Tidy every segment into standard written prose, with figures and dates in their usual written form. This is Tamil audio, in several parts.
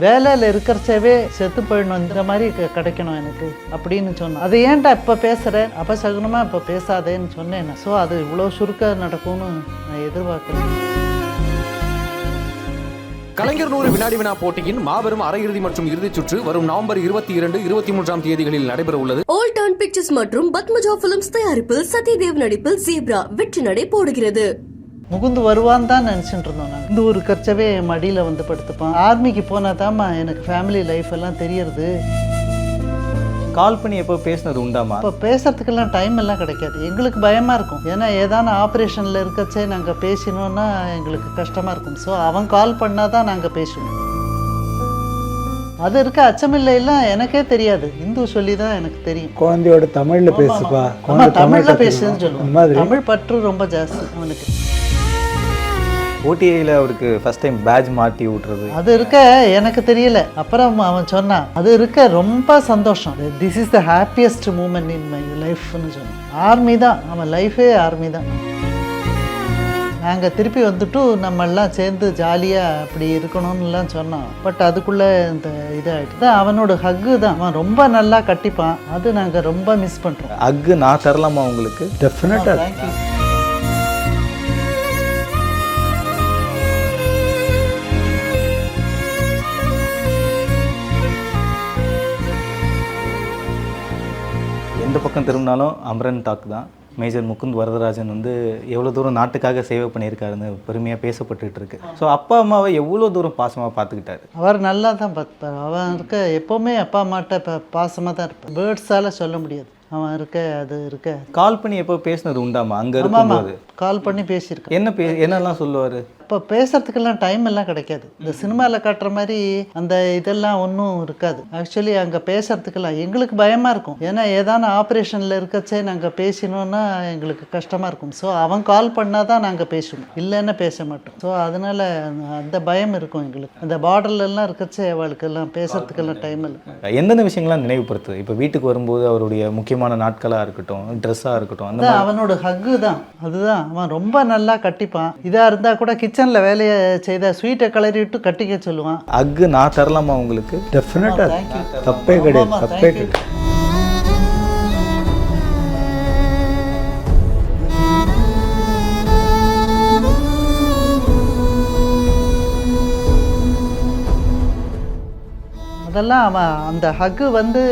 வேலையில் இருக்கிறச்சவே செத்து போயிடணும், இந்த மாதிரி கிடைக்கணும் எனக்கு அப்படின்னு சொன்னேன். அது ஏன்டா இப்போ பேசுகிறேன், அபசகுனமாக இப்போ பேசாதேன்னு சொன்னேன். ஸோ அது இவ்வளோ சுருக்க நடக்கும்னு நான் எதிர்பார்க்கல. கலைஞர் 100 வினாடி வினா போட்டியின் மாபெரும் அரையிறுதி மற்றும் இறுதிச் சுற்று வரும் நவம்பர் 22, 23 தேதிகளில் நடைபெற உள்ளது. ஓல்ட் டர்ன் பிக்சர்ஸ் மற்றும் பத்மஜா பிலிம்ஸ் தயாரிப்பில் சத்யதேவ் நடிப்பில் ஜீப்ரா வெற்றி நடை போடுகிறது. முகுந்து வருவான்னு தான் நினச்சிட்டு இருந்தோம். நாங்கள் இந்த ஒரு கர்ச்சவே மடியில் வந்து படுத்துப்போம். ஆர்மிக்கு போனால் தாம்மா எனக்கு ஃபேமிலி லைஃப் எல்லாம் தெரியறது. கால் பண்ணி எப்போ பேசினது உண்டாமா? இப்போ பேசுறதுக்கெல்லாம் டைம் எல்லாம் கிடைக்காது. எங்களுக்கு பயமாக இருக்கும். ஏன்னா ஏதான ஆப்ரேஷனில் இருக்கச்சே நாங்கள் பேசினோன்னா எங்களுக்கு கஷ்டமாக இருக்கும். ஸோ அவன் கால் பண்ணால் தான் நாங்கள் பேசுவோம். அது இருக்க அச்சமில்லைலாம் எனக்கே தெரியாது. இந்து சொல்லி தான் எனக்கு தெரியும். குழந்தையோட தமிழில் பேசுப்பா, தமிழில் பேசுன்னு சொல்லுவான். தமிழ் பற்று ரொம்ப ஜாஸ்தி அவனுக்கு. ஓடிஐயில் அவருக்கு ஃபர்ஸ்ட் டைம் பேட்ச் மாட்டி விட்றது அது இருக்க எனக்கு தெரியல. அப்புறம் அவன் சொன்னான், அது இருக்க ரொம்ப சந்தோஷம். This is the happiest moment in my லைஃப்னு சொன்னான். ஆர்மி தான் அவன் லைஃபே, ஆர்மி தான். நாங்கள் திருப்பி வந்துட்டு நம்மெல்லாம் சேர்ந்து ஜாலியாக அப்படி இருக்கணும்னுலாம் சொன்னான். பட் அதுக்குள்ளே இந்த இதாகிட்டு தான். அவனோட ஹக்கு தான் அவன் ரொம்ப நல்லா கட்டிப்பான். அது நாங்கள் ரொம்ப மிஸ் பண்ணுறோம். ஹக்கு நான் தரலாமா உங்களுக்கு? டெஃபினட்டாக. தேங்க்யூ. எந்த பக்கம் திரும்பினாலும் அமரன் டாக் தான். மேஜர் முகுந்த் வரதராஜன் வந்து எவ்வளோ தூரம் நாட்டுக்காக சேவை பண்ணியிருக்காருன்னு பெருமையாக பேசப்பட்டுட்டு இருக்கு. ஸோ அப்பா அம்மாவை எவ்வளோ தூரம் பாசமாக பார்த்துக்கிட்டாரு? அவர் நல்லா தான் பார்த்துப்பார். அவன் இருக்க எப்போவுமே அப்பா அம்மாட்ட பாசமாக தான் இருப்பார். வேர்ட்ஸால் சொல்ல முடியாது. அவன் இருக்க அது இருக்க. கால் பண்ணி எப்போ பேசினது உண்டாமா? அங்கே இருக்கும்போது கால் பண்ணி பேசியிருக்கேன். என்னெல்லாம் சொல்லுவார்? இப்போ பேசுறதுக்கெல்லாம் டைம் எல்லாம் கிடைக்காது. இந்த சினிமாவில் காட்டுற மாதிரி அந்த இதெல்லாம் ஒன்றும் இருக்காது. ஆக்சுவலி அங்கே பேசுறதுக்கெல்லாம் எங்களுக்கு பயமாக இருக்கும். ஏன்னா ஏதான ஆப்ரேஷனில் இருக்கச்சே நாங்கள் பேசினோன்னா எங்களுக்கு கஷ்டமாக இருக்கும். ஸோ அவன் கால் பண்ணால் தான் நாங்கள் பேசுவோம், இல்லைன்னா பேச மாட்டோம். ஸோ அதனால் அந்த பயம் இருக்கும் எங்களுக்கு. அந்த பார்டர்லாம் இருக்கச்சே அவளுக்கெல்லாம் பேசுறதுக்கெல்லாம் டைம் இல்லை. எந்தெந்த விஷயங்கள்லாம் நினைவுபடுத்துது? இப்போ வீட்டுக்கு வரும்போது அவருடைய முக்கியமான நாட்களாக இருக்கட்டும், ட்ரெஸ்ஸாக இருக்கட்டும், அந்த அவனோட ஹக்கு தான். அதுதான் அவன் ரொம்ப நல்லா கட்டிப்பான். இதாக இருந்தால் கூட கிச்சனில் வேலையை செய்த ஸ்வீட்டை கிளறிட்டு கட்டிக்க சொல்லுவான். ஹக்கு நான் தரலாமா உங்களுக்கு? டெஃபினட்டாக. தப்பே கிடையாது, தப்பே கிடையாது. அதெல்லாம் அவன் அந்த ஹக்கு வந்து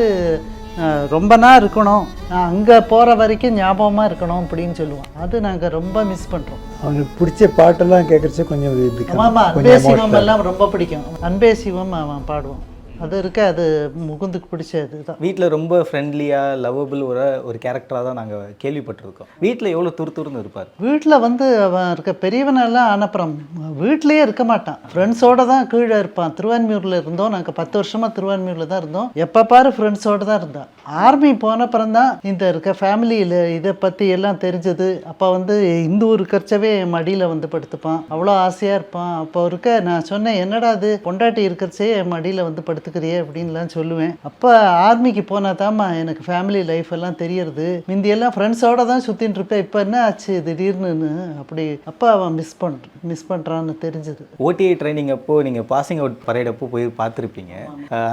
ரொம்ப நாள் இருக்கணும், நான் அங்கே போகிற வரைக்கும் ஞாபகமாக இருக்கணும் அப்படின்னு சொல்லுவான். அது நாங்கள் ரொம்ப மிஸ் பண்ணுறோம். அவனுக்கு பிடிச்ச பாட்டெல்லாம் கேட்குறச்சே கொஞ்சம் ஆமாம், அன்பே சிவம் எல்லாம் ரொம்ப பிடிக்கும். அன்பே சிவம் அவன் பாடுவான். அது இருக்க அது முகுந்துக்கு பிடிச்சது தான். வீட்டில் ரொம்ப ஃப்ரெண்ட்லியாக லவ்வபிள் ஒரு கேரக்டராக தான் நாங்கள் கேள்விப்பட்டிருக்கோம். வீட்டில் எவ்வளோ துருத்துருன்னு இருப்பார்? வீட்டில் வந்து அவன் இருக்க பெரியவனெல்லாம் அனுப்புகிறோம். வீட்லேயே இருக்க மாட்டான், ஃப்ரெண்ட்ஸோடு தான் கீழே இருப்பான். திருவான்மியூரில் இருந்தோம் நாங்கள் 10 வருஷமாக திருவான்மியூரில் தான் இருந்தோம். எப்போ பாரு ஃப்ரெண்ட்ஸோடு தான் இருந்தான். ஆர்மி போனப்புறம் தான் இந்த இருக்க ஃபேமிலியில் இதை பற்றி எல்லாம் தெரிஞ்சது. அப்போ வந்து இந்த ஒரு கர்ச்சவே மடியில் வந்து படுத்துப்பான். அவ்வளோ ஆசையாக இருப்பான். அப்போ இருக்க நான் சொன்னேன், என்னடா அது பொண்டாட்டி இருக்கிறச்சே மடியில் வந்து படுத்துக்கிறியே அப்படின்லாம் சொல்லுவேன். அப்போ ஆர்மிக்கு போனால் தாம்மா எனக்கு ஃபேமிலி லைஃப் எல்லாம் தெரியறது. முந்தியெல்லாம் ஃப்ரெண்ட்ஸோடு தான் சுற்றின்னு இருப்பேன், இப்போ என்ன ஆச்சு திடீர்னு அப்படி. அப்போ அவன் மிஸ் பண்ணுறான்னு தெரிஞ்சது. ஓடிஐ ட்ரைனிங் அப்போது நீங்கள் பாசிங் அவுட் பரேட் அப்போ போய் பார்த்துருப்பீங்க.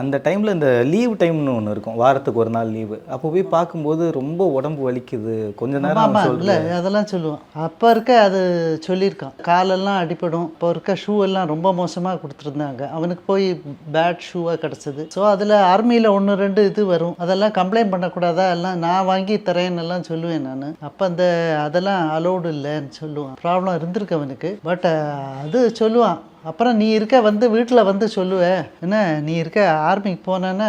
அந்த டைமில் இந்த லீவ் டைம்னு ஒன்று இருக்கும், வாரத்துக்கு ஒரு நாள் லீவு. அப்போ போய் பார்க்கும்போது ரொம்ப உடம்பு வலிக்குது, கொஞ்ச நேரம் இல்லை அதெல்லாம் சொல்லுவான். அப்போ இருக்க அது சொல்லியிருக்கான், காலெல்லாம் அடிப்படும். இப்போ இருக்க ஷூ எல்லாம் ரொம்ப மோசமாக கொடுத்துருந்தாங்க. அவனுக்கு போய் பேட் ஷூவாக கிடச்சிது. ஸோ அதில் ஆர்மியில் 1-2 இது வரும். அதெல்லாம் கம்ப்ளைண்ட் பண்ணக்கூடாதா, எல்லாம் நான் வாங்கி தரேன்னு எல்லாம் சொல்லுவேன் நான். அப்போ அதெல்லாம் அலோடு இல்லைன்னு சொல்லுவான். ப்ராப்ளம் இருந்திருக்கு அவனுக்கு. பட் அது சொல்லுவான். அப்புறம் நீ இருக்க வந்து வீட்டில் வந்து சொல்லுவேன், என்ன நீ இருக்க ஆர்மிக்கு போனேன்னா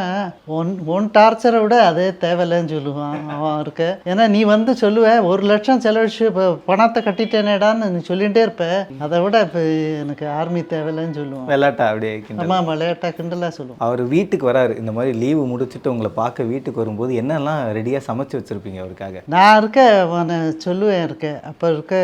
ஒன் டார்ச்சரை விட அதே தேவையில்லைன்னு சொல்லுவான் அவன் இருக்க. ஏன்னா நீ வந்து சொல்லுவேன் 1 லட்சம் செலவழிச்சு இப்போ பணத்தை கட்டிட்டேனேடான்னு நீ சொல்லிகிட்டே இருப்ப, அதை விட இப்போ எனக்கு ஆர்மி தேவையில்லைன்னு சொல்லுவான். விளையாட்டா அப்படியே. ஆமாம், விளையாட்டா கிண்டலாக சொல்லுவான். அவர் வீட்டுக்கு வராரு, இந்த மாதிரி லீவு முடிச்சுட்டு உங்களை பார்க்க வீட்டுக்கு வரும்போது என்னெல்லாம் ரெடியாக சமைச்சு வச்சுருப்பீங்க அவருக்காக? நான் இருக்க சொல்லுவேன் இருக்க. அப்போ இருக்க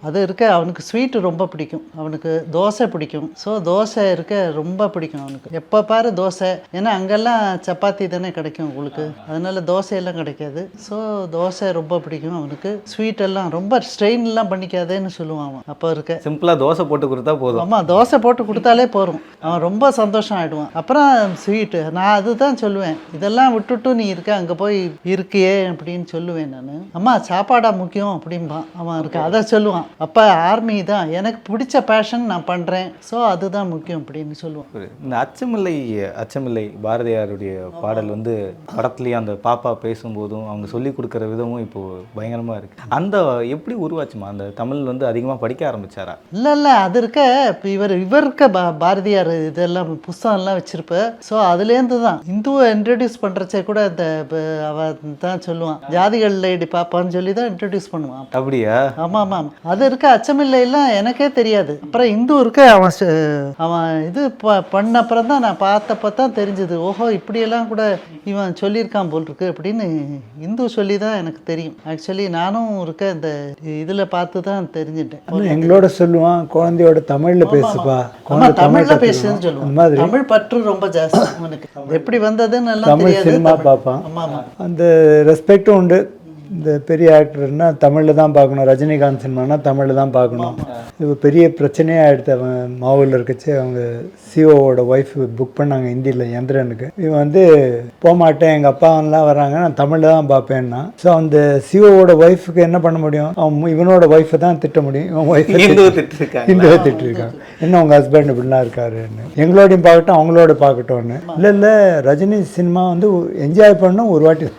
அது இருக்க அவனுக்கு ஸ்வீட்டு ரொம்ப பிடிக்கும், அவனுக்கு தோசை பிடிக்கும். ஸோ தோசை இருக்க ரொம்ப பிடிக்கும் அவனுக்கு. எப்போ பாரு தோசை, ஏன்னா அங்கெல்லாம் சப்பாத்தி தானே கிடைக்கும் உங்களுக்கு, அதனால தோசையெல்லாம் கிடைக்காது. ஸோ தோசை ரொம்ப பிடிக்கும் அவனுக்கு. ஸ்வீட் எல்லாம் ரொம்ப ஸ்ட்ரெயின்லாம் பண்ணிக்காதேன்னு சொல்லுவான் அவன் அப்போ இருக்க. சிம்பிளாக தோசை போட்டு கொடுத்தா போதும். ஆமாம், தோசை போட்டு கொடுத்தாலே போதும், அவன் ரொம்ப சந்தோஷம் ஆகிடுவான். அப்புறம் ஸ்வீட்டு நான் அதுதான் சொல்லுவேன், இதெல்லாம் விட்டுட்டு நீ இருக்க அங்கே போய் இருக்கியே அப்படின்னு சொல்லுவேன் நான். அம்மா சாப்பாடா முக்கியம் அப்படின்பான் அவன் இருக்க. அதை சொல்லுவான், அப்போ ஆர்மி தான் எனக்கு பிடிச்ச பேஷன், நான் பண்ணுறேன், ஸோ அதுதான் முக்கியம் அப்படின்னு சொல்லுவான். இந்த அச்சமில்லை பாரதியாருடைய பாடல் வந்து படத்துலேயே அந்த பாப்பா பேசும்போதும் அவங்க சொல்லி கொடுக்குற விதமும் இப்போது பயங்கரமாக இருக்குது. அந்த எப்படி உருவாச்சுமா? அந்த தமிழ் வந்து அதிகமாக படிக்க ஆரம்பிச்சாரா? இல்லை அது இருக்க இப்போ இவருக்கு பாரதியார் இதெல்லாம் புஸ்தகம்லாம் வச்சிருப்ப. ஸோ அதுலேருந்து தான் இந்துவை இன்ட்ரடியூஸ் பண்ணுறச்சே கூட இந்த அவன் தான் சொல்லுவான், ஜாதிகள் லேடி பாப்பான்னு சொல்லி தான் இன்ட்ரடியூஸ் பண்ணுவான். அப்படியா? ஆமாம் ஆமாம். அது இருக்க அச்சமில்லைலாம் எனக்கே தெரியாது. அப்புறம் இந்து இருக்க அவன் இது பண்ண அப்புறம் தான் நான் பார்த்தப்ப தான் தெரிஞ்சது, ஓஹோ இப்படியெல்லாம் கூட இவன் சொல்லியிருக்கான் போல் இருக்கு அப்படின்னு. இந்து சொல்லி தான் எனக்கு தெரியும். ஆக்சுவலி நானும் இருக்க இந்த இதில் பார்த்து தான் தெரிஞ்சுட்டேன். எங்களோட சொல்லுவான், குழந்தையோட தமிழில் பேசுப்பா, தமிழ்ல பேசுன்னு சொல்லுவான். தமிழ் பற்று ரொம்ப ஜாஸ்தி அவனுக்கு. எப்படி வந்ததுன்னு எல்லாம் தமிழ் தெரியாது. சினிமா பார்ப்பான். அந்த ரெஸ்பெக்டும் உண்டு. இந்த பெரிய ஆக்டர்னா தமிழில் தான் பார்க்கணும், ரஜினிகாந்த் சினிமானா தமிழில் தான் பார்க்கணும். இது பெரிய பிரச்சனையாக எடுத்து அவன் மாவூரில் இருக்கச்சு அவங்க சிஓவோட ஒய்ஃப் புக் பண்ணாங்க ஹிந்தியில் எந்திரனுக்கு. இவன் வந்து போகமாட்டேன், எங்கள் அப்பாவெல்லாம் வராங்க, நான் தமிழில் தான் பார்ப்பேன்னா. ஸோ அந்த சிஓவோட ஒய்ஃபுக்கு என்ன பண்ண முடியும்? அவன் இவனோட ஒய்ஃபை தான் திட்ட முடியும். இவன் ஒய்ஃப் ஹிந்துவை திட்டிருக்கான், என்ன உங்கள் ஹஸ்பண்ட் இப்படிலாம் இருக்காருன்னு. எங்களோடையும் பார்க்கட்டும் அவங்களோட பார்க்கட்டும்னு. இல்லை ரஜினி சினிமா வந்து என்ஜாய் பண்ணணும் ஒரு வாட்டி.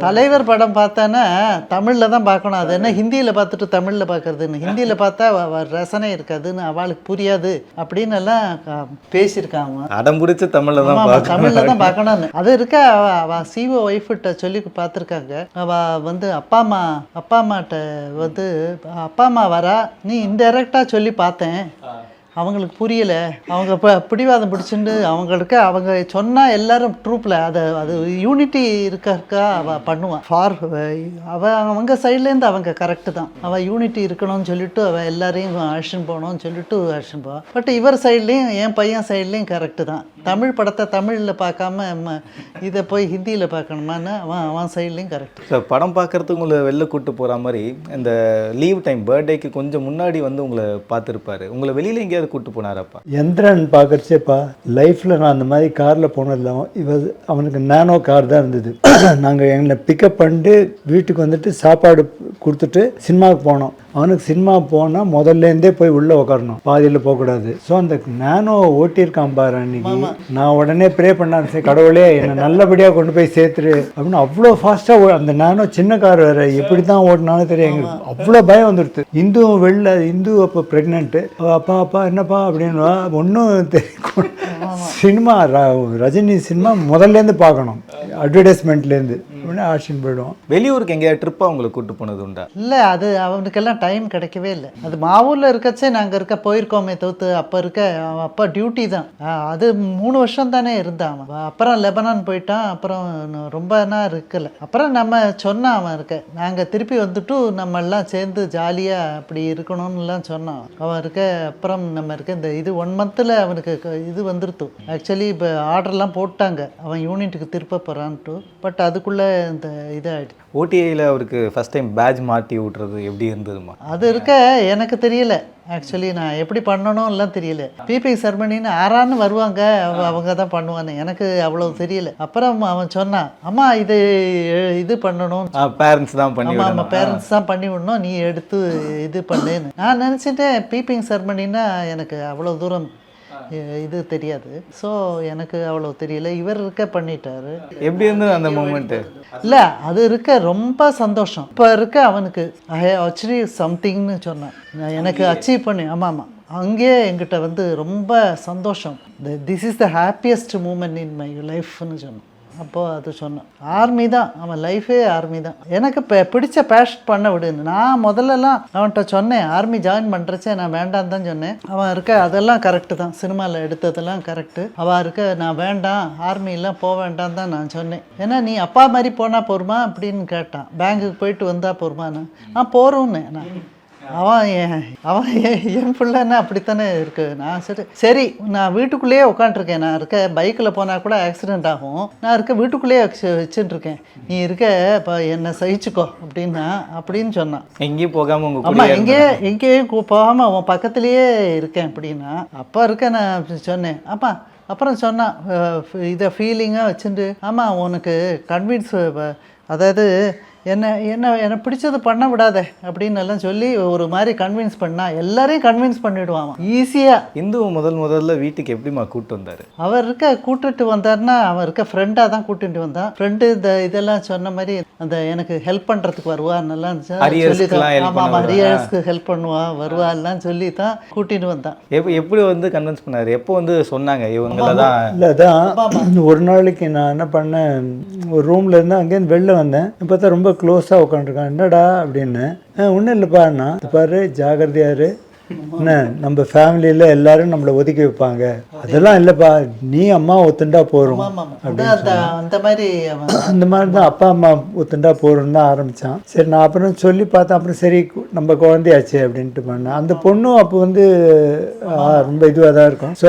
தலைவர் படம் பார்த்தானே தமிழில் தான் பார்க்கணும். அது என்ன ஹிந்தியில் பார்த்துட்டு தமிழில் பார்க்கறதுன்னு, ஹிந்தியில் பார்த்தா ரசனை இருக்காதுன்னு, அவளுக்கு புரியாது அப்படின்னு எல்லாம் பேசியிருக்காங்க. அடம் பிடிச்ச தமிழில் தான் பார்க்கணும்னு. அது இருக்க அவள் சிஓ ஒய்ஃப்கிட்ட சொல்லி பார்த்துருக்காங்க. அவள் வந்து அப்பா அம்மாட்ட வந்து அப்பா அம்மா வரா, நீ இன்டெரக்டாக சொல்லி பார்த்தேன், அவங்களுக்கு புரியலை, அவங்க இப்போ பிடிவாதம் பிடிச்சிட்டு அவங்களுக்கு அவங்க சொன்னால் எல்லாரும் ட்ரூப்பில் அது யூனிட்டி இருக்கா அவள் பண்ணுவான். அவங்க சைட்லேருந்து அவங்க கரெக்டு தான், அவள் யூனிட்டி இருக்கணும்னு சொல்லிட்டு அவள் எல்லாரையும் அழைச்சின்னு போகணும்னு சொல்லிட்டு அழைச்சின்னு போவாள். பட் இவர் சைட்லேயும் என் பையன் சைட்லேயும் கரெக்டு தான். தமிழ் படத்தை தமிழில் பார்க்காம இதை போய் ஹிந்தியில் பார்க்கணுமான்னு அவன் சைட்லேயும் கரெக்ட். ஸோ படம் பார்க்குறதுக்கு உங்களை வெளில கூப்பிட்டு போகிற மாதிரி இந்த லீவ் டைம் பர்த்டேக்கு கொஞ்சம் முன்னாடி வந்து உங்களை பார்த்துருப்பாரு, உங்களை வெளியில் எங்கேயாவது கூப்பிட்டு போனாரப்பா? எந்திரன் பார்க்குறச்சேப்பா லைஃப்பில் நான் அந்த மாதிரி காரில் போனதில்லை. அவனுக்கு நானோ கார் தான் இருந்தது. நாங்கள் எங்களை பிக்கப் பண்ணிட்டு வீட்டுக்கு வந்துட்டு சாப்பாடு கொடுத்துட்டு சினிமாவுக்கு போனோம். அவனுக்கு சினிமா போனால் முதல்லேருந்தே போய் உள்ளே உட்காரணும், பாதியில் போகக்கூடாது. ஸோ அந்த நானோ ஓட்டியிருக்கான் பாரு அன்னைக்கு. நான் உடனே ப்ரே பண்ணான், சரி கடவுளே என்னை நல்லபடியாக கொண்டு போய் சேர்த்துரு அப்படின்னு. அவ்வளோ ஃபாஸ்ட்டாக அந்த நானோ சின்ன கார் வேறு, எப்படி தான் ஓட்டினாலும் தெரியும் எங்களுக்கு. அவ்வளோ பயம் வந்துடுது. இந்து அப்போ ப்ரெக்னென்ட்டு. அப்பா என்னப்பா அப்படின்னு ஒன்றும் தெரியும். சினிமா ரஜினி சினிமா முதல்லேருந்து பார்க்கணும், அட்வர்டைஸ்மெண்ட்லேருந்து ஆக்ஷன் போயிடுவோம். வெளியூருக்கு எங்கேயாவது ட்ரிப்பாக அவங்களை கூப்பிட்டு போனது உண்டா? இல்லை, அது அவனுக்கெல்லாம் டைம் கிடைக்கவே இல்லை. அது மாவூரில் இருக்கச்சே நாங்கள் போயிருக்கோமே தவிர்த்து. அப்போ டியூட்டி தான். அது 3 வருஷம் தானே இருந்தான் அவன். அப்புறம் லெபனான் போயிட்டான். அப்புறம் ரொம்ப நாள் இருக்கலை. அப்புறம் நம்ம சொன்னான் அவன் நாங்கள் திருப்பி வந்துட்டு நம்ம எல்லாம் சேர்ந்து ஜாலியாக அப்படி இருக்கணும்னுலாம் சொன்னான் அவன் அப்புறம் நம்ம இந்த இது 1 மந்தில் அவனுக்கு இது வந்துருத்து. ஆக்சுவலி இப்போ ஆர்டர்லாம் போட்டாங்க அவன் யூனிட்டுக்கு திருப்ப போகிறான்ட்டு. பட் அதுக்குள்ளே இந்த இதாகிடுச்சு. ஓடிஐயில் அவருக்கு ஃபஸ்ட் டைம் பேட்ச் மாட்டி விட்றது எப்படி இருந்ததுமா? அது எனக்கு தெரியல. ஆக்சுவலி நான் எப்படி பண்ணணும்லாம் தெரியல. பிபி செர்மனின்னு ஆறான்னு வருவாங்க, அவங்க தான் பண்ணுவான்னு எனக்கு அவ்வளோ தெரியல. அப்புறம் அவன் சொன்னான், அம்மா இது பண்ணணும், பேரண்ட்ஸ் தான் பண்ணி, ஆமாம் பேரண்ட்ஸ் தான் பண்ணி விடணும், நீ எடுத்து இது பண்ணுன்னு. நான் நினச்சிட்டேன் பீப்பிங் செர்மனின்னா எனக்கு அவ்வளோ தூரம் இது தெரியாது. ஸோ எனக்கு அவ்வளோ தெரியல. இவர் பண்ணிட்டாரு. எப்படி இருந்தது அந்த மூமெண்ட்டு? இல்லை, அது ரொம்ப சந்தோஷம். இப்போ அவனுக்கு ஐ அச்சீவ் சம்திங்னு சொன்னேன். எனக்கு அச்சீவ் பண்ணி ஆமாம் அங்கேயே என்கிட்ட ரொம்ப சந்தோஷம். This is the happiest moment in my லைஃப்னு சொன்னேன். அப்போது அது சொன்னேன். ஆர்மி தான் அவன் லைஃபே, ஆர்மி தான். எனக்கு பிடிச்ச பேஷன் பண்ண விடுன்னு நான் முதல்லலாம் அவன்கிட்ட சொன்னேன். ஆர்மி ஜாயின் பண்ணுறச்சே நான் வேண்டான்னு தான் சொன்னேன். அவன் அதெல்லாம் கரெக்டு தான், சினிமாவில் எடுத்ததெல்லாம் கரெக்டு. அவன் நான் வேண்டாம், ஆர்மியெல்லாம் போக வேண்டாம் தான் நான் சொன்னேன். ஏன்னா நீ அப்பா மாதிரி போனால் போருமா அப்படின்னு கேட்டான். பேங்குக்கு போயிட்டு வந்தால் போருமான்னு. போகிறோன்னு நான் என் பிள்ளைன்னா அப்படித்தானே இருக்கு. நான் சரி நான் வீட்டுக்குள்ளேயே உட்காந்துருக்கேன். நான் இருக்க பைக்கில் போனால் கூட ஆக்சிடென்ட் ஆகும். நான் இருக்க வீட்டுக்குள்ளேயே வச்சுட்டு இருக்கேன். நீ இருக்க இப்போ என்னை சகிச்சுக்கோ அப்படின்னு சொன்னான். எங்கேயும் போகாமல் உங்கள் அம்மா எங்கேயும் போகாமல் உன் பக்கத்துலேயே இருக்கேன் அப்படின்னா அப்போ இருக்க நான் சொன்னேன். அப்பா அப்புறம் சொன்னான் இதை ஃபீலிங்காக வச்சுட்டு, ஆமாம் உனக்கு கன்வின்ஸ், அதாவது என்ன பிடிச்சது பண்ண விடாத அப்படின்னு எல்லாம் சொல்லி ஒரு மாதிரி கன்வின்ஸ் பண்ணா எல்லாரையும் கன்வின்ஸ் பண்ணிவிடுவான் ஈஸியாக. இந்து முதல்ல வீட்டுக்கு எப்படிமா கூப்பிட்டு வந்தார்? அவர் கூட்டிட்டு வந்தார்னா அவர் ஃப்ரெண்டாக தான் கூட்டிட்டு வந்தான். ஃப்ரெண்டு இந்த இதெல்லாம் சொன்ன மாதிரி அந்த எனக்கு ஹெல்ப் பண்ணுறதுக்கு வருவா, நல்லா சொல்லி தான். ஆமாம் அரியர்ஸ்க்கு ஹெல்ப் பண்ணுவா வருவா எல்லாம் சொல்லி தான் கூட்டிட்டு வந்தான். எப்படி கன்வின்ஸ் பண்ணார்? எப்போ சொன்னாங்க இவங்கள தான்? இல்லை தான் ஒரு நாளைக்கு நான் என்ன பண்ணேன், ஒரு ரூமில் இருந்து அங்கேருந்து வெளில வந்தேன். பார்த்தா ரொம்ப க்ளோஸாக உட்காந்துருக்கான். என்னடா அப்படின்னு. ஒன்றும் இல்லைப்பாண்ணா, பாரு ஜாகிரதையாரு, என்ன நம்ம ஃபேமிலியில் எல்லாரும் நம்மளை ஒதுக்கி வைப்பாங்க, அதெல்லாம் இல்லைப்பா, நீ அம்மா ஒத்துண்டா போகிறோம் அந்த மாதிரி தான் அப்பா அம்மா ஒத்துண்டா போகிறோன்னு தான் ஆரம்பித்தான். சரி நான் அப்புறம் சொல்லி பார்த்தேன். அப்புறம் சரி நம்ம குழந்தையாச்சு அப்படின்ட்டு பண்ணேன். அந்த பொண்ணும் அப்போ ரொம்ப இதுவாக தான் இருக்கும். ஸோ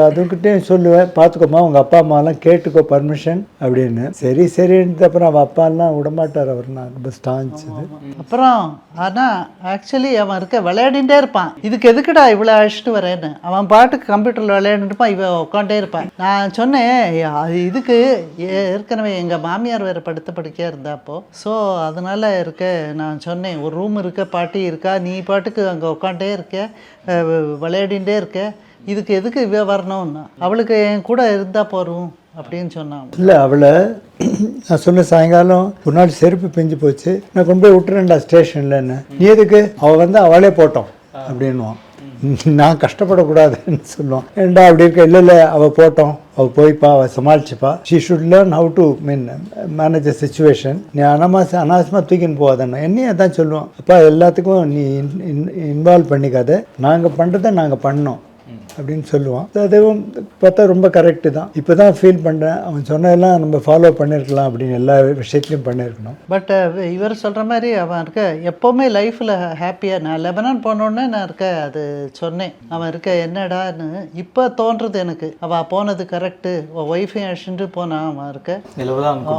அதுக்கிட்டே சொல்லுவேன், பார்த்துக்கோமா உங்கள் அப்பா அம்மாலாம் கேட்டுக்கோ பர்மிஷன் அப்படின்னு. சரின்ட்டு அப்புறம் அவன் அப்பாலாம் விடமாட்டார். அவர் நான் ரொம்ப ஸ்டான்ச்சது. அப்புறம் ஆனால் ஆக்சுவலி அவன் விளையாடிட்டே இருப்பான். இதுக்கு எதுக்குடா இவ்வளோ அழைச்சிட்டு வரேன்னு அவன் பாட்டுக்கு கம்ப்யூட்டரில் விளையாண்டுப்பான், இவன் உட்காண்டே இருப்பான். நான் சொன்னேன் இதுக்கு ஏற்கனவே எங்கள் மாமியார் வேறு படுக்கையாக இருந்தாப்போ, ஸோ அதனால் நான் சொன்னேன் ஒரு ரூம் இருக்க, பாட்டி இருக்கா, நீ பாட்டுக்கு அங்கே உட்காண்டே இருக்க, விளையாடிகிட்டே இருக்க, இதுக்கு எதுக்கு இவ வரணும்னா அவளுக்கு என் கூட இருந்தால் போகிறோம் அப்படின்னு சொன்னான். இல்லை அவளை நான் சொன்ன சாயங்காலம் ஒரு நாள் செருப்பு பிஞ்சு போச்சு, நான் கொண்டு போய் விட்டுறேன்டா ஸ்டேஷனில். என்ன நீ எதுக்கு, அவள் அவளே போட்டோம் அப்படின்வான். நான் கஷ்டப்படக்கூடாதுன்னு சொல்லுவான். ஏண்டா அப்படி இருக்க? இல்லை அவள் போட்டோம், அவள் போய்ப்பா, அவள் சமாளிச்சுப்பா. She should learn how to manage a situation. நீ அனாவசியமாக தூக்கின்னு போகாதண்ணா என்னையும் அதான் சொல்லுவான். அப்பா எல்லாத்துக்கும் நீ இன்வால்வ் பண்ணிக்காத, நாங்கள் பண்ணுறதை நாங்கள் பண்ணோம் அப்படின்னு சொல்லுவான். அதுவும் பார்த்தா ரொம்ப கரெக்டு தான். இப்போ தான் ஃபீல் பண்ணுறேன், அவன் சொன்னதெல்லாம் நம்ம ஃபாலோ பண்ணியிருக்கலாம் அப்படின்னு, எல்லா விஷயத்துலையும் பண்ணியிருக்கணும். பட் இவர் சொல்கிற மாதிரி அவன் எப்போவுமே லைஃப்பில் ஹாப்பியாக. நான் லெபனான் போனோடனே நான் அது சொன்னேன். அவன் என்னடான்னு இப்போ தோன்றுறது எனக்கு. அவள் போனது கரெக்டு, ஒய்ஃபையும் அழிச்சுட்டு போனான். அவன்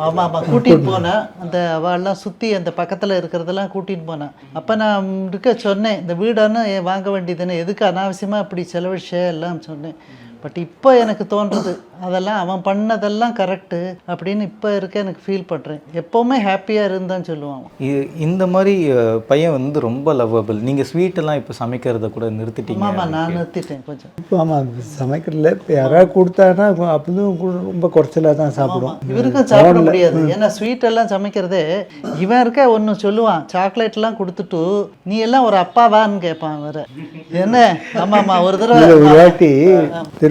ஆமாம் கூட்டிகிட்டு போனேன். அந்த அவள்லாம் சுற்றி அந்த பக்கத்தில் இருக்கிறதெல்லாம் கூட்டிகிட்டு போனேன். அப்போ நான் சொன்னேன், இந்த வீடானு வாங்க வேண்டியதுன்னு, எதுக்கு அனாவசியமாக இப்படி செலவழிச்ச எல்லாம் சொன்னேன். பட் இப்போ எனக்கு தோன்றுறது அதெல்லாம் அவன் பண்ணதெல்லாம் கரெக்டு அப்படின்னு இப்போ எனக்கு ஃபீல் பண்ணுறேன். எப்போவுமே ஹாப்பியாக இருந்தான்னு சொல்லுவான். இந்த மாதிரி பையன் ரொம்ப லவ்வபிள். நீங்கள் ஸ்வீட்டெல்லாம் இப்போ சமைக்கிறத கூட நிறுத்திட்டீங்க? ஆமாம் நான் நிறுத்திட்டேன் கொஞ்சம். இப்போ ஆமாம் சமைக்கிறதுல இப்போ யாராவது கொடுத்தாருன்னா அப்போதும் ரொம்ப குறைச்சலாக தான் சாப்பிடுவோம். இவருக்கும் சாப்பிட முடியாது, ஏன்னா ஸ்வீட்டெல்லாம் சமைக்கிறதே. இவன் ஒன்று சொல்லுவான், சாக்லேட்லாம் கொடுத்துட்டு நீ எல்லாம் ஒரு அப்பாவான்னு கேட்பான். வேறு என்ன? ஆமாம்மா ஒரு தடவை ஒரு வாட்டி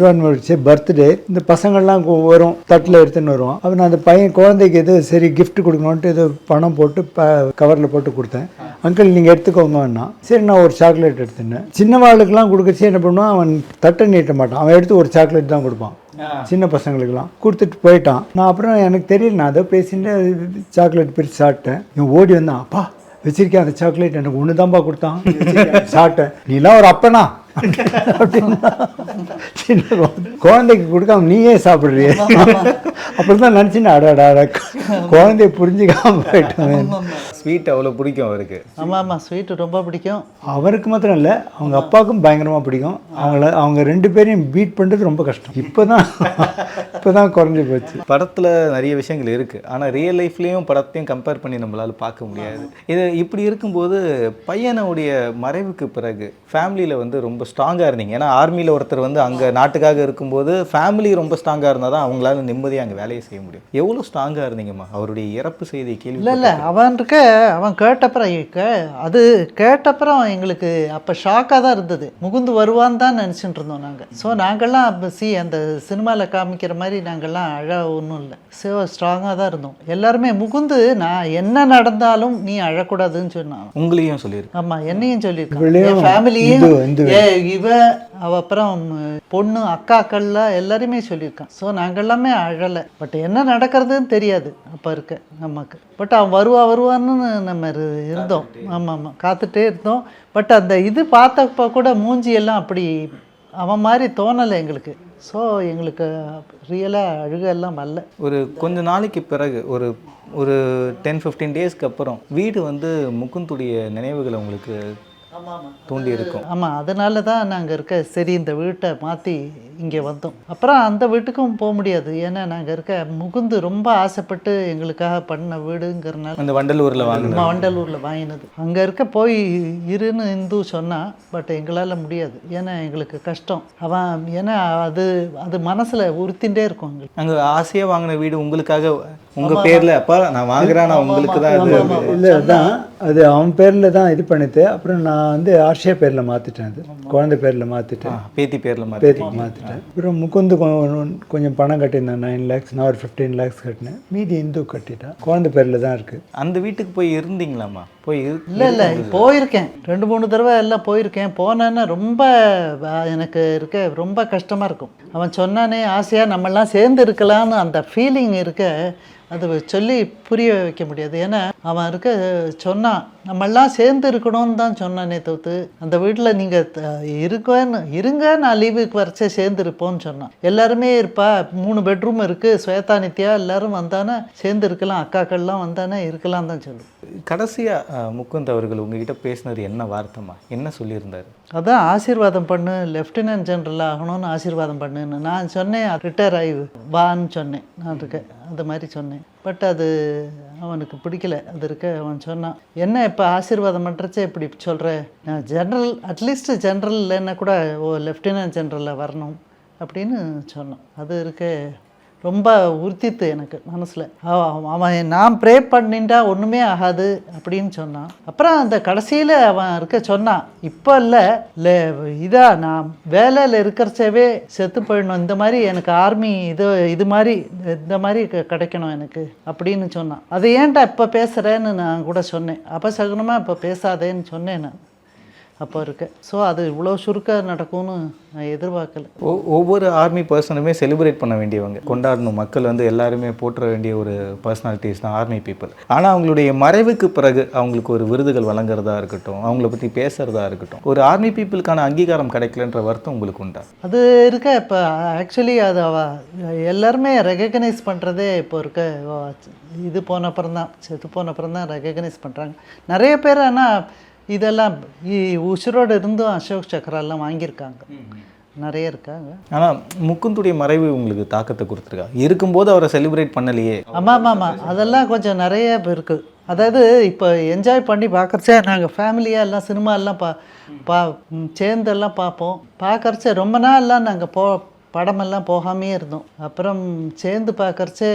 திருவான்மூர்ச்சி பர்த்டே, இந்த பசங்கள்லாம் வரும், தட்டில் எடுத்துன்னு வருவான். அவன் அந்த பையன் குழந்தைக்கு எது சரி கிஃப்ட் கொடுக்கணுன்ட்டு ஏதோ பணம் போட்டு கவரில் போட்டு கொடுத்தேன். அங்கிள் நீங்கள் எடுத்துக்கோங்கன்னா சரி நான் ஒரு சாக்லேட் எடுத்துனேன். சின்னவாளுக்கெல்லாம் கொடுக்கச்சு என்ன பண்ணுவான், அவன் தட்டை நீட்ட மாட்டான், அவன் எடுத்து ஒரு சாக்லேட் தான் கொடுப்பான் சின்ன பசங்களுக்கெல்லாம். கொடுத்துட்டு போயிட்டான். நான் அப்புறம் எனக்கு தெரியல, நான் அதை பேசிட்டு சாக்லேட் பிரித்து சாப்பிட்டேன். இவன் ஓடி வந்தான், அப்பா வச்சிருக்கேன் அந்த சாக்லேட், எனக்கு ஒன்று தான்ப்பா கொடுத்தான், சாப்பிட்டேன். நீலாம் ஒரு அப்பனா அப்படின்னா சின்ன குழந்தைக்கு கொடுக்காம நீயே சாப்பிட்றிய அப்படிதான் நினச்சின்னு அடாடா குழந்தைய புரிஞ்சுக்காம போயிட்டேன். ஸ்வீட் அவ்வளோ பிடிக்கும் அவருக்கு. ஆமாம் ஸ்வீட்டு ரொம்ப பிடிக்கும். அவருக்கு மாத்திரம் இல்லை, அவங்க அப்பாவுக்கும் பயங்கரமாக பிடிக்கும். அவங்க ரெண்டு பேரையும் பீட் பண்ணுறது ரொம்ப கஷ்டம். இப்போ தான் குறைஞ்சி போச்சு. படத்தில் நிறைய விஷயங்கள் இருக்குது, ஆனால் ரியல் லைஃப்லேயும் படத்தையும் கம்பேர் பண்ணி நம்மளால் பார்க்க முடியாது. இது இப்படி இருக்கும்போது பையனுடைய மறைவுக்கு பிறகு ஃபேமிலியில் ரொம்ப ஸ்ட்ராங்காக இருந்தீங்க. ஏன்னா ஆர்மியில் ஒருத்தர் அங்கே நாட்டுக்காக இருக்கும்போது ஃபேமிலி ரொம்ப ஸ்ட்ராங்காக இருந்தால் தான் அவங்களால நிம்மதியாக அங்கே வேலையை செய்ய முடியும். எவ்வளோ ஸ்ட்ராங்காக இருந்தீங்கம்மா? அவருடைய இறப்பு செய்தி கேள்வி இல்லை அவன் கேட்டப்புறம் எங்களுக்கு அப்போ ஷாக்காக தான் இருந்தது. முகுந்து வருவான்னு தான் நினச்சிட்டு இருந்தோம் நாங்கள். ஸோ நாங்கள்லாம் அந்த சினிமாவில் காமிக்கிற மாதிரி நாங்கள்லாம் ஒன்றும் இல்லை, ஸ்ட்ராங்காக தான் இருந்தோம் எல்லாருமே. முகுந்து நான் என்ன நடந்தாலும் நீ அழக்கூடாதுன்னு சொன்னான். உங்களையும் சொல்லியிருக்கேன். ஆமாம் என்னையும் சொல்லியிருக்கேன், என் ஃபேமிலியும். இவ அவள் அப்புறம் பொண்ணு அக்காக்கள்லாம் எல்லாருமே சொல்லியிருக்கான். ஸோ நாங்கள் எல்லாமே அழலை. பட் என்ன நடக்கிறதுன்னு தெரியாது அப்போ இருக்க நமக்கு. பட் அவன் வருவான்னு நம்ம இருந்தோம். ஆமாம் காத்துட்டே இருந்தோம். பட் அந்த இது பார்த்தப்போ கூட மூஞ்சியெல்லாம் அப்படி அவன் மாதிரி தோணலை எங்களுக்கு. ஸோ எங்களுக்கு ரியலாக அழுகெல்லாம் வரல. ஒரு கொஞ்ச நாளைக்கு பிறகு ஒரு 10-15 டேஸ்க்கு அப்புறம் வீடு வந்து முகுந்துடைய நினைவுகளை உங்களுக்கு தூண்டி இருக்கும். ஆமாம், அதனால தான் நாங்கள் இருக்க சரி இந்த வீட்டை மாற்றி இங்கே வந்தோம். அப்புறம் அந்த வீட்டுக்கும் போக முடியாது. ஏன்னா நாங்கள் இருக்க முகுந்து ரொம்ப ஆசைப்பட்டு எங்களுக்காக பண்ண வீடுங்கிறனால அந்த வண்டலூரில் வாங்கினது. அங்கே இருக்க போய் இருன்னு இந்து சொன்னான். பட் எங்களால் முடியாது. ஏன்னா எங்களுக்கு கஷ்டம். அவன் ஏன்னா அது மனசில் உறுத்தின்றே இருக்கும். எங்களுக்கு அங்கே ஆசையாக வாங்கின வீடு உங்களுக்காக உங்கள் பேரில் அப்பா நான் வாங்குறேன், நான் உங்களுக்கு தான் இல்லை தான் அது அவன் பேரில் தான் இது பண்ணிட்டு அப்புறம் நான் வந்து ஆர்ஷியா பேரில் மாற்றிட்டேன். அது குழந்தை பேரில் மாற்றிட்டேன், பேத்தி பேரில் மாற்றிட்டேன். அப்புறம் முகுந்து கொஞ்சம் பணம் கட்டியிருந்தேன் 9 lakhs. நான் ஒரு 15 lakhs கட்டினேன். மீதி இந்து கட்டிட்டேன். குழந்தை பேரில் தான் இருக்குது. அந்த வீட்டுக்கு போய் இருந்தீங்களாம்மா? இல்லை போயிருக்கேன். 2-3 தடவை எல்லாம் போயிருக்கேன். போனேன்னா ரொம்ப எனக்கு ரொம்ப கஷ்டமாக இருக்கும். அவன் சொன்னானே ஆசையாக நம்மெல்லாம் சேர்ந்து இருக்கலான்னு அந்த ஃபீலிங் இருக்க அது சொல்லி புரிய வைக்க முடியாது. ஏன்னா அவன் சொன்னான் நம்மெல்லாம் சேர்ந்து இருக்கணும்னு தான் சொன்னானே தவிர்த்து அந்த வீட்டில் நீங்கள் இருங்க நான் லீவுக்கு வரைச்சே சேர்ந்து இருப்போம்னு சொன்னான். எல்லாருமே இருப்பா, 3 பெட்ரூம் இருக்குது, ஸ்வேதா நித்யா எல்லாரும் வந்தானே சேர்ந்து இருக்கலாம், அக்காக்கள்லாம் வந்தானே இருக்கலாம் தான் சொல்லுவோம். கடைசியாக முகுந்த் அவர்கள் உங்ககிட்ட பேசினது என்ன வார்த்தைமா, என்ன சொல்லியிருந்தார்? அதான் ஆசீர்வாதம் பண்ணு, லெஃப்டினன்ட் ஜெனரல் ஆகணும்னு ஆசீர்வாதம் பண்ணுன்னு நான் சொன்னேன். ரிட்டையர் ஆகி வான்னு சொன்னேன். நான் அந்த மாதிரி சொன்னேன். பட் அது அவனுக்கு பிடிக்கல. அவன் சொன்னான் என்ன இப்போ ஆசீர்வாதம் பண்ணுறச்சே இப்படி சொல்கிற, நான் ஜென்ரல் அட்லீஸ்ட் ஜென்ரல் இல்லைன்னா கூட லெஃப்டினன்ட் ஜெனரலில் வரணும் அப்படின்னு சொன்னான். அது ரொம்ப உறுத்தித்து எனக்கு மனசில். அவன் நான் ப்ரே பண்ணிட்டா ஒன்றுமே ஆகாது அப்படின்னு சொன்னான். அப்புறம் அந்த கடைசியில் அவன் சொன்னான் இப்போ இல்லை நான் வேலையில் இருக்கிறச்சவே செத்து போயிடணும், இந்த மாதிரி எனக்கு ஆர்மி இது மாதிரி இந்த மாதிரி கிடைக்கணும் எனக்கு அப்படின்னு சொன்னான். அதை ஏன்டா இப்போ பேசுகிறேன்னு நான் கூட சொன்னேன். அபசகுனமாக இப்போ பேசாதேன்னு சொன்னேன் நான் அப்போ ஸோ அது இவ்வளோ சுருக்க நடக்கும்னு நான் எதிர்பார்க்கல. ஒவ்வொரு ஆர்மி பர்சனுமே செலிப்ரேட் பண்ண வேண்டியவங்க, கொண்டாடணும். மக்கள் வந்து எல்லாருமே போற்ற வேண்டிய ஒரு பர்சனாலிட்டிஸ் தான் ஆர்மி பீப்புள். ஆனால் அவங்களுடைய மறைவுக்கு பிறகு அவங்களுக்கு ஒரு விருதுகள் வழங்குறதா இருக்கட்டும், அவங்கள பற்றி பேசுகிறதா இருக்கட்டும், ஒரு ஆர்மி பீப்புளுக்கான அங்கீகாரம் கிடைக்கலன்ற வருத்தம் உங்களுக்கு உண்டா? அது இப்போ ஆக்சுவலி அது எல்லாருமே ரெகக்னைஸ் பண்ணுறதே இப்போ இது போன அப்புறம் தான், செத்து போன அப்புறம் தான் ரெகக்னைஸ் பண்ணுறாங்க நிறைய பேர். ஆனால் இதெல்லாம் உசுரோடு இருந்தும் அசோக் சக்கரெல்லாம் வாங்கியிருக்காங்க, நிறைய இருக்காங்க. ஆனால் முகுந்துடைய மறைவு உங்களுக்கு தாக்கத்தை கொடுத்துருக்கா? இருக்கும்போது அவரை செலிப்ரேட் பண்ணலையே. ஆமாம் அதெல்லாம் கொஞ்சம் நிறைய இருக்குது. அதாவது இப்போ என்ஜாய் பண்ணி பார்க்குறச்சே நாங்கள் ஃபேமிலியாக எல்லாம் சினிமா எல்லாம் சேர்ந்தெல்லாம் பார்ப்போம். பார்க்குறச்சே ரொம்ப நாள்லாம் நாங்கள் படமெல்லாம் போகாமே இருந்தோம். அப்புறம் சேர்ந்து பார்க்குறச்சே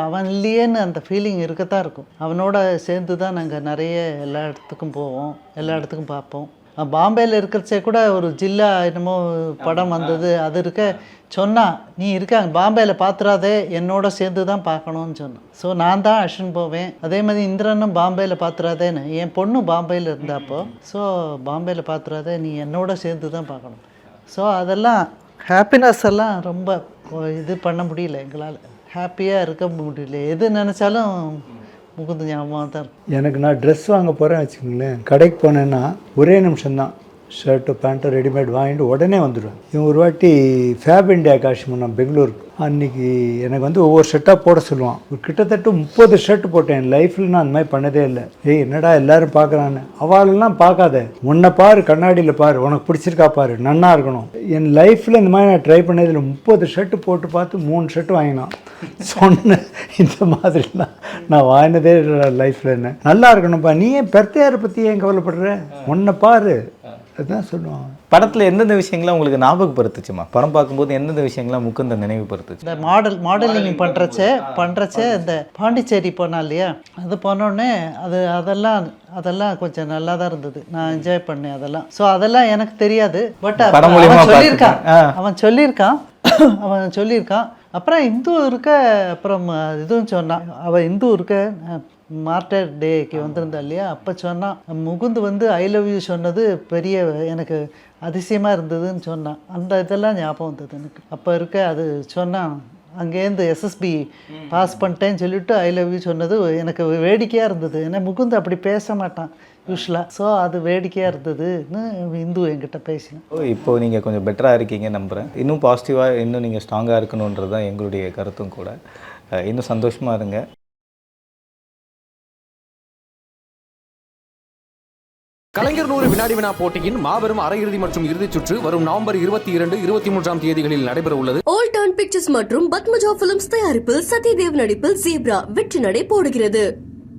அவன் இல்லையேன்னு அந்த ஃபீலிங் இருக்கத்தான் இருக்கும். அவனோட சேர்ந்து தான் நாங்கள் நிறைய எல்லா இடத்துக்கும் போவோம், எல்லா இடத்துக்கும் பார்ப்போம். பாம்பேயில் இருக்கிறச்சே கூட ஒரு ஜில்லா என்னமோ படம் வந்தது. அது சொன்னான் நீ பாம்பேயில் பார்த்துறாதே, என்னோட சேர்ந்து தான் பார்க்கணும்னு சொன்னான். ஸோ நான் தான் அஷன் போவேன். அதே மாதிரி இந்திரனும் பாம்பேயில் பார்த்துறாதேன்னு, என் பொண்ணு பாம்பேயில் இருந்தாப்போ ஸோ பாம்பேயில் பார்த்துறாதே, நீ என்னோட சேர்ந்து தான் பார்க்கணும். ஸோ அதெல்லாம் ஹாப்பினஸ் எல்லாம் ரொம்ப இது பண்ண முடியல, எங்களால் ஹாப்பியாக இருக்க முடியல. எது நினச்சாலும் முகுந்து ஞாபகம் தான் இருக்கும். எனக்கு நான் ட்ரெஸ் வாங்க போகிறேன் வச்சுக்கோங்களேன், கடைக்கு போனேன்னா ஒரே நிமிஷம்தான் ஷர்ட்டு பேண்ட்டு ரெடிமேட் வாங்கிட்டு உடனே வந்துடுவேன். இவன் ஒரு வாட்டி ஃபேப் இண்டியா காஷ்மீர் நான் பெங்களூருக்கு அன்றைக்கி எனக்கு வந்து ஒவ்வொரு ஷர்ட்டாக போட சொல்லுவான். ஒரு கிட்டத்தட்ட 30 ஷர்ட் போட்டேன். என் லைஃப்பில் நான் அந்த மாதிரி பண்ணதே இல்லை. என்னடா எல்லோரும் பார்க்குறான்னு. அவளெல்லாம் பார்க்காத, உன்னை பாரு, கண்ணாடியில் பாரு, உனக்கு பிடிச்சிருக்கா பாரு, நன்னா இருக்கணும். என் லைஃப்பில் இந்த மாதிரி நான் ட்ரை பண்ணதில் 30 ஷர்ட்டு போட்டு பார்த்து 3 ஷர்ட்டு வாங்கினான். சொன்னேன் இந்த மாதிரிலாம் நான் வாங்கினதே லைஃப்பில். என்ன நல்லா இருக்கணும்ப்பா, நீ ஏன் பெர்த்தையாரை பற்றி ஏன் கவலைப்படுற, உன்னை பாரு, அதுதான் சொல்லுவான். படத்தில் எந்தெந்த விஷயங்கள்லாம் உங்களுக்கு ஞாபகப்படுத்துச்சுமா? படம் பார்க்கும்போது எந்தெந்த விஷயங்கள்லாம் முகுந்த நினைவுபடுத்துச்சு? இந்த மாடலிங் பண்ணுறச்சே இந்த பாண்டிச்சேரி போனா இல்லையா, அது போனோடனே அதெல்லாம் கொஞ்சம் நல்லா தான் இருந்தது. நான் என்ஜாய் பண்ணேன் அதெல்லாம். ஸோ அதெல்லாம் எனக்கு தெரியாது. பட் அவன் சொல்லியிருக்கான். அப்புறம் இந்து அப்புறம் இதுவும் சொன்னான். அவன் இந்து மார்டர் டேக்கு வந்திருந்தா இல்லையா, அப்போ சொன்னான் முகுந்த் வந்து ஐ லவ் யூ சொன்னது பெரிய எனக்கு அதிசயமாக இருந்ததுன்னு சொன்னான். அந்த இதெல்லாம் ஞாபகம் வந்தது எனக்கு. அப்போ இருக்க அது சொன்னான், அங்கேருந்து எஸ்எஸ்பி பாஸ் பண்ணிட்டேன்னு சொல்லிவிட்டு ஐ லவ் யூ சொன்னது எனக்கு வேடிக்கையாக இருந்தது. ஏன்னா முகுந்த் அப்படி பேச மாட்டான் யூஸ்வலாக. ஸோ அது வேடிக்கையாக இருந்ததுன்னு இந்து என்கிட்ட பேசினேன். இப்போ நீங்கள் கொஞ்சம் பெட்டராக இருக்கீங்க நம்புகிறேன். இன்னும் பாசிட்டிவாக இன்னும் நீங்கள் ஸ்ட்ராங்காக இருக்கணுன்றது தான் எங்களுடைய கருத்தும் கூட. இன்னும் சந்தோஷமாக இருங்க. கலைஞர் 100 வினாடி வினா போட்டியின் மாபெரும் அரையிறுதி மற்றும் இறுதிச் சுற்று வரும் நவம்பர் 22, 23ஆம் தேதிகளில் நடைபெற உள்ளது. ஆல் டர்ன் பிக்சர்ஸ் மற்றும் பத்மஜா பிலிம்ஸ் தயாரிப்பில் சத்யதேவ் நடிப்பில் ஜீப்ரா வெற்றி நடை போடுகிறது.